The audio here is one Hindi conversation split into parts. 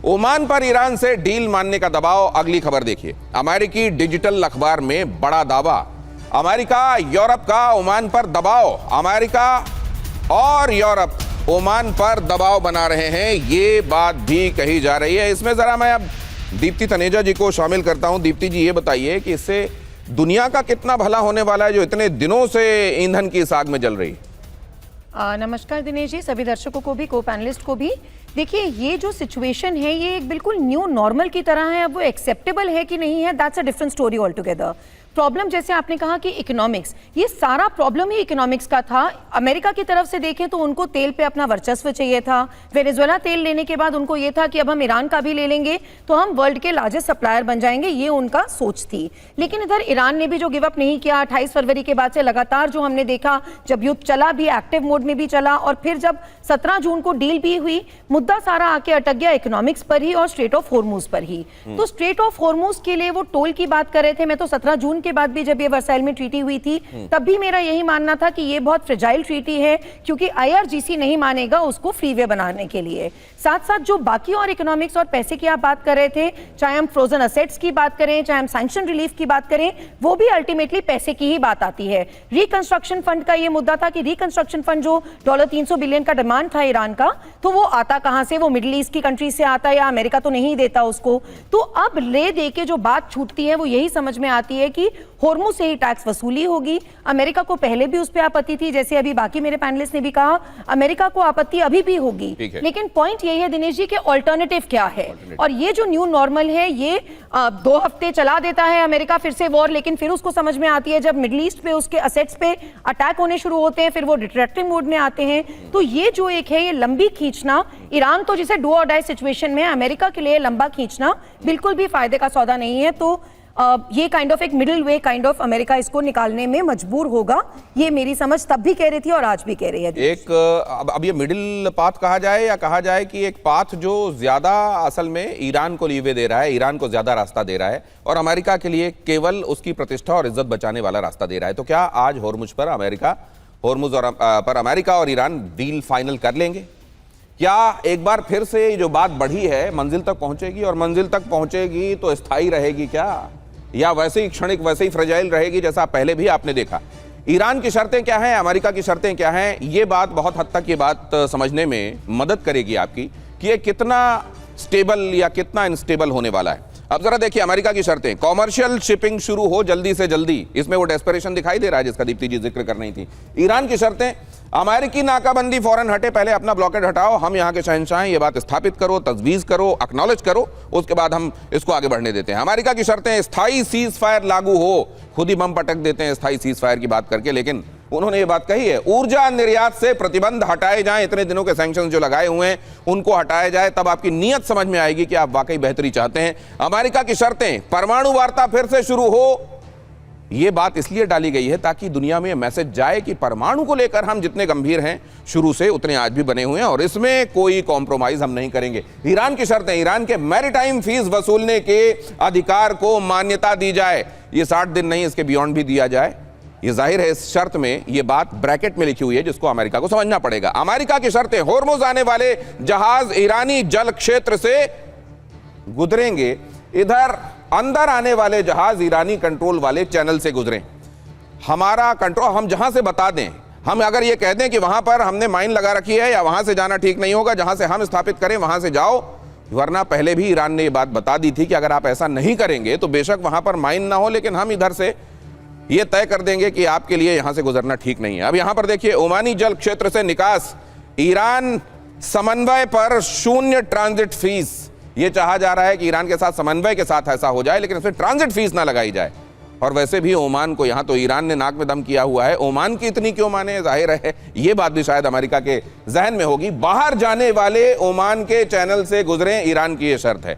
ओमान पर ईरान से डील मानने का दबाव। अगली खबर देखिए, अमेरिकी डिजिटल अखबार में बड़ा दावा। अमेरिका यूरोप का ओमान पर दबाव। अमेरिका और यूरोप ओमान पर दबाव बना रहे हैं, ये बात भी कही जा रही है। इसमें जरा मैं अब दीप्ति तनेजा जी को शामिल करता हूं। दीप्ति जी, ये बताइए कि इससे दुनिया का कितना भला होने वाला है जो इतने दिनों से ईंधन की इस आग में जल रही है। नमस्कार दिनेश जी, सभी दर्शकों को भी, को पैनलिस्ट को भी। देखिए, ये जो सिचुएशन है ये एक बिल्कुल न्यू नॉर्मल की तरह है। अब वो एक्सेप्टेबल है कि नहीं है, that's a different story all together. Problem, जैसे आपने कहा कि इकोनॉमिक्स, ये सारा प्रॉब्लम ही इकोनॉमिक्स का था। अमेरिका की तरफ से देखें तो उनको तेल पे अपना वर्चस्व चाहिए था। वेनेजुएला तेल लेने के बाद उनको ये था कि अब हम ईरान का भी ले लेंगे तो हम वर्ल्ड के लार्जेस्ट सप्लायर बन जाएंगे, ये उनका सोच थी। लेकिन इधर ईरान ने भी जो गिव अप नहीं किया, 28 फरवरी के बाद से लगातार जो हमने देखा, जब युद्ध चला भी, एक्टिव मोड में भी चला, और फिर जब 17 जून को डील भी हुई, मुद्दा सारा आके अटक गया इकोनॉमिक्स पर ही और स्ट्रेट ऑफ हॉर्मुज पर ही। तो स्ट्रेट ऑफ हॉर्मुज के लिए वो टोल की बात कर रहे थे। मैं तो 17 जून के बाद भी, जब ये वर्साइल में ट्रीटी हुई थी, तब भी मेरा यही मानना था कि ये बहुत फ्रेजाइल ट्रीटी है, क्योंकि IRGC नहीं मानेगा उसको फ्रीवे बनाने के लिए। साथ साथ जो बाकी और इकोनॉमिक्स और पैसे की आप बात कर रहे थे, चाहे हम फ्रोजन असेट्स की बात करें, चाहे हम सैंक्शन रिलीफ की बात करें, वो भी अल्टीमेटली पैसे की ही बात आती है। रिकंस्ट्रक्शन फंड का ये मुद्दा था कि रिकंस्ट्रक्शन फंड जो $300 बिलियन का डिमांड था ईरान का, तो वो आता कहां से? वो मिडिल ईस्ट की कंट्री से आता, या अमेरिका तो नहीं देता उसको। तो अब ले दे के जो बात छूटती है वो यही समझ में आती है कि हॉर्मुज से ही टैक्स वसूली होगी। अमेरिका को पहले भी उस पर आपत्ति थी, जैसे अभी बाकी मेरे पैनलिस्ट ने भी कहा, अमेरिका को आपत्ति अभी भी होगी। लेकिन पॉइंट यही है दिनेश जी कि ऑल्टरनेटिव क्या है। और ये जो न्यू नॉर्मल है, ये 2 हफ्ते चला देता है अमेरिका फिर से वॉर, लेकिन फिर उसको समझ में आती है जब मिडिल ईस्ट पे उसके असेट्स पे अटैक होने शुरू होते हैं, फिर वो डिट्रैक्टिव मोड में आते हैं। तो ये जो एक है, ये लंबी खींचना, ईरान तो जिसे डू और डाई सिचुएशन में, अमेरिका के लिए लंबा खींचना बिल्कुल भी फायदे का सौदा नहीं है। तो ये काइंड ऑफ एक middle way kind of America इसको निकालने में मजबूर होगा, ये मेरी समझ तब भी कह रही थी और आज भी कह रही है। एक अब ये मिडिल पाथ कहा जाए या कहा जाए कि एक पाथ जो ज्यादा असल में ईरान को लीवे दे रहा है, ईरान को ज्यादा रास्ता दे रहा है, और अमेरिका के लिए केवल उसकी प्रतिष्ठा और इज्जत बचाने वाला रास्ता दे रहा है। तो क्या आज हॉर्मुज पर अमेरिका और ईरान डील फाइनल कर लेंगे? क्या एक बार फिर से जो बात बढ़ी है मंजिल तक पहुंचेगी, और मंजिल तक पहुंचेगी तो स्थायी रहेगी क्या, या वैसे ही क्षणिक, वैसे ही फ्रेजाइल रहेगी जैसा पहले भी आपने देखा? ईरान की शर्तें क्या हैं, अमेरिका की शर्तें क्या हैं, ये बात बहुत हद तक ये बात समझने में मदद करेगी आपकी कि ये कितना स्टेबल या कितना अनस्टेबल होने वाला है। अब जरा देखिए अमेरिका की शर्तें, कॉमर्शियल शिपिंग शुरू हो जल्दी से जल्दी, इसमें वो डेस्परेशन दिखाई दे रहा है जिसका दीप्ति जी जिक्र कर रही थी। ईरान की शर्तें, अमेरिकी नाकाबंदी फौरन हटे, पहले अपना ब्लॉकेड हटाओ, हम यहाँ के शहंशाह हैं, ये बात स्थापित करो, तजवीज करो, एक्नॉलेज करो, उसके बाद हम इसको आगे बढ़ने देते हैं। अमेरिका की शर्तें, स्थायी सीज फायर लागू हो, खुद ही बम पटक देते हैं स्थायी सीज फायर की बात करके, लेकिन उन्होंने ये बात कही है, ऊर्जा निर्यात से प्रतिबंध हटाए जाएं, इतने दिनों के सैंक्शंस जो लगाए हुए हैं उनको हटाया जाए, तब आपकी नीयत समझ में आएगी कि आप वाकई बेहतरी चाहते हैं। अमेरिका की शर्तें, परमाणु वार्ता फिर से शुरू हो, यह बात इसलिए डाली गई है ताकि दुनिया में मैसेज जाए कि परमाणु को लेकर हम जितने गंभीर हैं शुरू से, उतने आज भी बने हुए हैं, और इसमें कोई कॉम्प्रोमाइज हम नहीं करेंगे। ईरान की शर्तें, ईरान के मैरीटाइम फीस वसूलने के अधिकार को मान्यता दी जाए, ये 60 दिन नहीं, इसके बियॉन्ड भी दिया जाए। ये जाहिर है इस शर्त में ये बात ब्रैकेट में लिखी हुई है जिसको अमेरिका को समझना पड़ेगा। अमेरिका की शर्तें, हॉर्मुज आने वाले जहाज ईरानी जल क्षेत्र से गुजरेंगे, इधर अंदर आने वाले जहाज ईरानी कंट्रोल वाले चैनल से गुजरें। हमारा कंट्रोल हम जहां से बता दें, हम अगर ये कह दें कि वहां पर हमने माइन लगा रखी है या वहां से जाना ठीक नहीं होगा, जहां से हम स्थापित करें वहां से जाओ, वरना पहले भी ईरान ने ये बात बता दी थी कि अगर आप ऐसा नहीं करेंगे तो बेशक वहां पर माइन ना हो, लेकिन हम इधर से ये तय कर देंगे कि आपके लिए यहां से गुजरना ठीक नहीं है। अब यहां पर देखिए, ओमानी जल क्षेत्र से निकास, ईरान समन्वय पर 0 ट्रांजिट फीस। ये चाहा जा रहा है कि ईरान के साथ समन्वय के साथ ऐसा हो जाए, लेकिन इसमें ट्रांजिट फीस ना लगाई जाए। और वैसे भी ओमान को, यहां तो ईरान ने नाक में दम किया हुआ है, ओमान की इतनी क्यों माने, जाहिर है ये बात भी शायद अमेरिका के जहन में होगी। बाहर जाने वाले ओमान के चैनल से गुजरें, ईरान की ये शर्त है।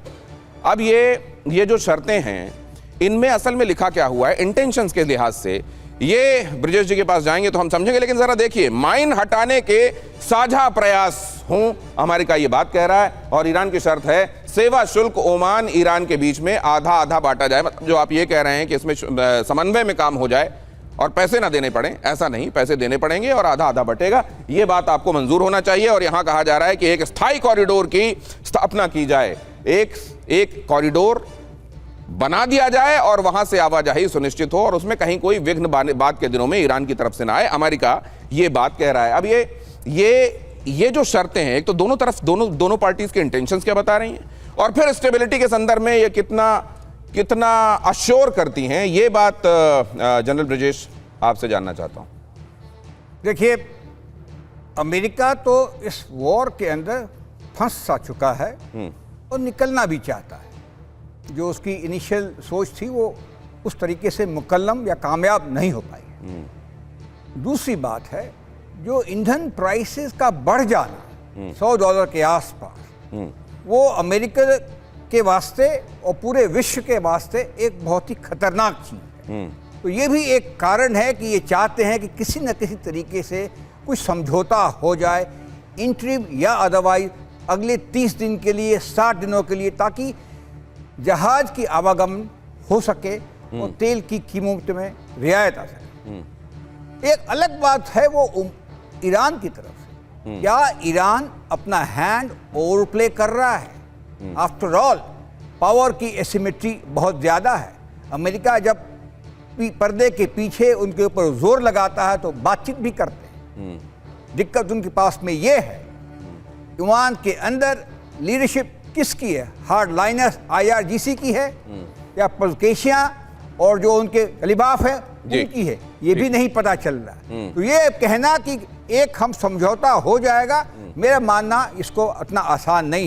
अब ये जो शर्तें हैं, इनमें असल में लिखा क्या हुआ है इंटेंशंस के लिहाज से, ये ब्रिजेश जी के पास जाएंगे तो हम समझेंगे, लेकिन जरा देखिए, माइन हटाने के साझा प्रयास हों, अमेरिका ये बात कह रहा है, और ईरान की शर्त है सेवा शुल्क ओमान ईरान के बीच में आधा आधा बांटा जाए। मतलब जो आप ये कह रहे हैं कि इसमें समन्वय में काम हो जाए और पैसे ना देने पड़े, ऐसा नहीं, पैसे देने पड़ेंगे और आधा आधा बटेगा, ये बात आपको मंजूर होना चाहिए। और यहां कहा जा रहा है कि एक स्थायी कॉरिडोर की स्थापना की जाए। एक कॉरिडोर बना दिया जाए और वहां से आवाजाही सुनिश्चित हो और उसमें कहीं कोई विघ्न बाद के दिनों में ईरान की तरफ से ना आए। अमेरिका ये बात कह रहा है। अब ये जो शर्तें हैं, एक तो दोनों तरफ दोनों पार्टीज के इंटेंशंस क्या बता रही हैं, और फिर स्टेबिलिटी के संदर्भ में ये कितना अश्योर करती हैं, ये बात जनरल ब्रजेश आपसे जानना चाहता हूं। देखिए, अमेरिका तो इस वॉर के अंदर फंस सा चुका है और निकलना भी चाहता है। जो उसकी इनिशियल सोच थी वो उस तरीके से मुकम्मल या कामयाब नहीं हो पाई। दूसरी बात है, जो ईंधन प्राइसेस का बढ़ जाना $100 के आसपास, वो अमेरिका के वास्ते और पूरे विश्व के वास्ते एक बहुत ही खतरनाक चीज़ है। तो ये भी एक कारण है कि ये चाहते हैं कि किसी न किसी तरीके से कुछ समझौता हो जाए, इंटरिम या अदरवाइज अगले 30 दिन के लिए, 60 दिनों के लिए, ताकि जहाज की आवागमन हो सके और तेल की कीमत में रियायत आ सके। एक अलग बात है वो ईरान की तरफ से, क्या ईरान अपना हैंड ओवर प्ले कर रहा है? आफ्टर ऑल पावर की एसिमेट्री बहुत ज़्यादा है। अमेरिका जब पर्दे के पीछे उनके ऊपर जोर लगाता है तो बातचीत भी करते हैं। दिक्कत उनके पास में ये है, ईरान के अंदर लीडरशिप किसकी है? हार्ड लाइनर्स IRGC की है या पज़केशियां और जो उनके खलीफाफ है उनकी है? ये भी नहीं पता चल रहा। तो ये कहना कि एक हम समझौता हो जाएगा, मेरा मानना इसको इतना आसान नहीं है।